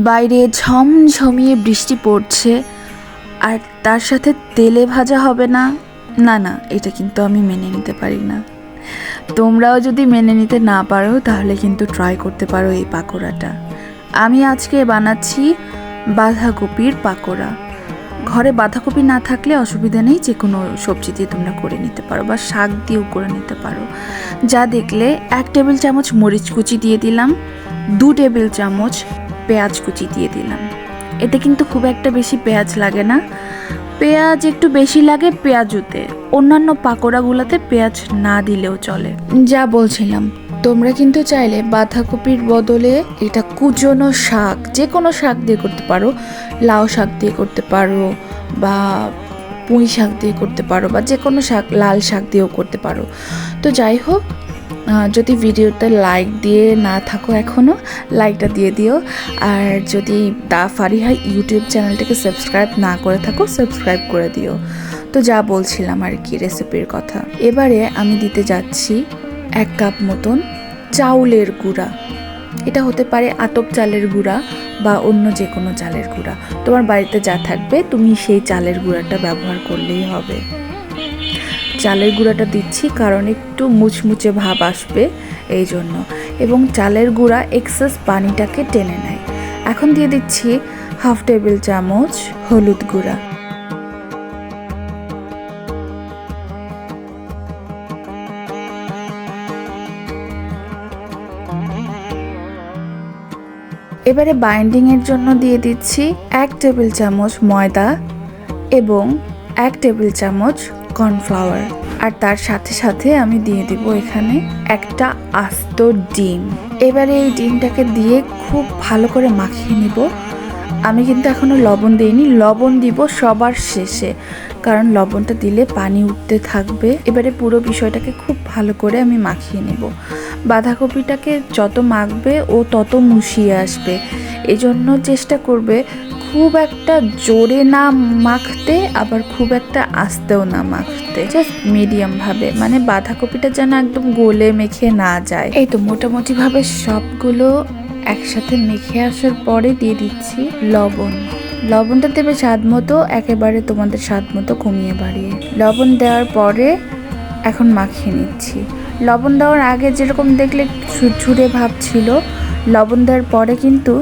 বাইরে ঝমঝমিয়ে বৃষ্টি পড়ছে আর তার সাথে তেলে ভাজা হবে না, না না, এটা কিন্তু আমি মেনে নিতে পারি না। তোমরাও যদি মেনে নিতে না পারো তাহলে কিন্তু ট্রাই করতে পারো এই পাকোড়াটা। আমি আজকে বানাচ্ছি বাঁধাকপির পাকোড়া। ঘরে বাঁধাকপি না থাকলে অসুবিধা নেই, যে কোনো সবজি দিয়ে তোমরা করে নিতে পারো বা শাক দিয়েও করে নিতে পারো। যা দেখলে 1 টেবিল চামচ মরিচ কুচি দিয়ে দিলাম, 2 টেবিল চামচ পেঁয়াজ কুচি দিয়ে দিলাম। এতে কিন্তু খুব একটা বেশি পেঁয়াজ লাগে না, পেঁয়াজ একটু বেশি লাগে পেঁয়াজুতে, অন্যান্য পাকোড়াগুলোতে পেঁয়াজ না দিলেও চলে। যা বলছিলাম, তোমরা কিন্তু চাইলে বাঁধাকপির বদলে এটা কুচনো শাক, যে কোনো শাক দিয়ে করতে পারো, লাউ শাক দিয়ে করতে পারো বা পুঁই শাক দিয়ে করতে পারো বা যে কোনো শাক, লাল শাক দিয়েও করতে পারো। তো যাই হোক, যদি ভিডিওতে লাইক দিয়ে না থাকো এখনও, লাইকটা দিয়ে দিও। আর যদি দা ফারিহা ইউটিউব চ্যানেলটাকে সাবস্ক্রাইব না করে থাকো, সাবস্ক্রাইব করে দিও। তো যা বলছিলাম আর কি, রেসিপির কথা। এবারে আমি দিতে যাচ্ছি 1 কাপ মতন চাউলের গুঁড়া। এটা হতে পারে আতপ চালের গুঁড়া বা অন্য যে কোনো চালের গুঁড়া, তোমার বাড়িতে যা থাকবে তুমি সেই চালের গুঁড়াটা ব্যবহার করলেই হবে। চালের গুঁড়াটা দিচ্ছি কারণ একটু মুচমুচে ভাব আসবে এই জন্য, এবং চালের গুঁড়া এক্সেস পানিটাকে টেনে নেয়। এখন দিয়ে দিচ্ছি 1/2 টেবিল চামচ হলুদ গুঁড়া। এবারে বাইন্ডিংয়ের জন্য দিয়ে দিচ্ছি 1 টেবিল চামচ ময়দা এবং 1 টেবিল চামচ কর্নফ্লাওয়ার। আর তার সাথে সাথে আমি দিয়ে দিব এখানে একটা আস্ত ডিম। এবারে এই ডিমটাকে দিয়ে খুব ভালো করে মাখিয়ে নিব। আমি কিন্তু এখনো লবণ দিইনি, লবণ দিব সবার শেষে, কারণ লবণটা দিলে পানি উঠতে থাকবে। এবারে পুরো বিষয়টাকে খুব ভালো করে আমি মাখিয়ে নেব। বাঁধাকপিটাকে যত মাখবে ও তত মুছিয়ে আসবে, এজন্য চেষ্টা করবে খুব একটা জোরে না মাখতে, আবার খুব একটা আস্তেও না মাখতে, জাস্ট মিডিয়াম ভাবে, মানে বাঁধাকপিটা যেন একদম গলে মেখে না যায়। এই তো মোটামুটি ভাবে সবগুলো একসাথে মেখে আসার পরে দিয়ে দিচ্ছি লবণ। লবণটা দেবে স্বাদ মতো, একেবারে তোমাদের স্বাদ মতো কমিয়ে বাড়িয়ে। লবণ দেওয়ার পরে এখন মাখিয়ে নিচ্ছি। লবণ দেওয়ার আগে যেরকম দেখলে ছুটছুটে ভাব ছিল, লবণ দেওয়ার পরে কিন্তু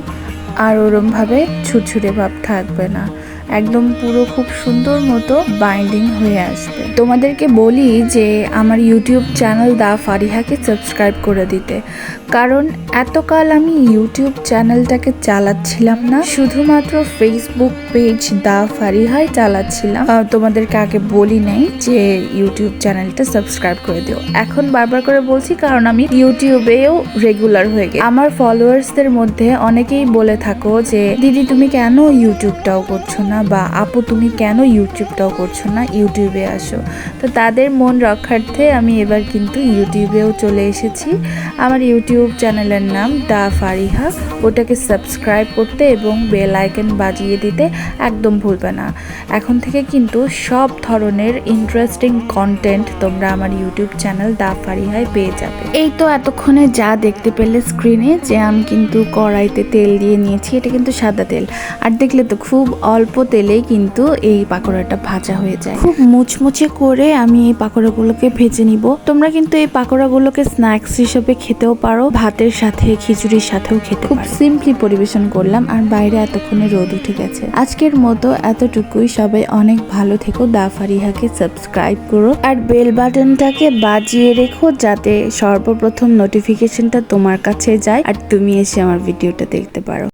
আর ওরমভাবে ছুটছুটে ভাব থাকবে না, একদম পুরো খুব সুন্দর মতো বাইন্ডিং হয়ে আসবে। তোমাদেরকে বলি যে আমার ইউটিউব চ্যানেল দা ফারিহাকে সাবস্ক্রাইব করে দিতে, কারণ এতকাল আমি ইউটিউব চ্যানেলটাকে চালাচ্ছিলাম না, শুধুমাত্র ফেসবুক পেজ দা ফারিহাই চালাচ্ছিলাম। তোমাদেরকে আগে বলি নাই যে ইউটিউব চ্যানেলটা সাবস্ক্রাইব করে দিও। এখন বারবার করে বলছি কারণ আমি ইউটিউবেও রেগুলার হয়ে গেছি। আমার ফলোয়ার্সদের মধ্যে অনেকেই বলে থাকো যে দিদি তুমি কেন ইউটিউবটাও করছো না, বা আপু তুমি কেন ইউটিউবটাও করছো না, ইউটিউবে আসো। তো তাদের মন রক্ষার্থে আমি এবার কিন্তু ইউটিউবেও চলে এসেছি। আমার ইউটিউব চ্যানেলের নাম দা ফারিহা, ওটাকে সাবস্ক্রাইব করতে এবং বেল আইকন বাজিয়ে দিতে একদম ভুলবে না। এখন থেকে কিন্তু সব ধরনের ইন্টারেস্টিং কন্টেন্ট তোমরা আমার ইউটিউব চ্যানেল দা ফারিহায় পেয়ে যাবে। এই তো এতক্ষণে যা দেখতে পেলে স্ক্রিনে, যে আমি কিন্তু কড়াইতে তেল দিয়ে নিয়েছি, এটা কিন্তু সাদা তেল। আর দেখলে তো খুব অল্প তেলেই কিন্তু এই পাকোড়াটা ভাজা হয়ে যায়। খুব মুচমুচে করে আমি এই পাকোড়াগুলোকে ভেজে নিব। তোমরা কিন্তু এই পাকোড়াগুলোকে স্ন্যাক্স হিসেবে খেতেও পারো, ভাতের সাথে খিচুড়ির সাথেও খেতে পারো। খুব সিম্পলি পরিবেশন করলাম, আর বাইরে এতক্ষণে রোদ উঠে গেছে। আজকের মতো এতটুকুই। সবাই অনেক ভালো থেকো, দা ফারিহাকে সাবস্ক্রাইব করো আর বেল বাটনটাকে বাজিয়ে রেখো, যাতে সর্বপ্রথম নোটিফিকেশনটা তোমার কাছে যায় আর তুমি এসে আমার ভিডিওটা দেখতে পারো।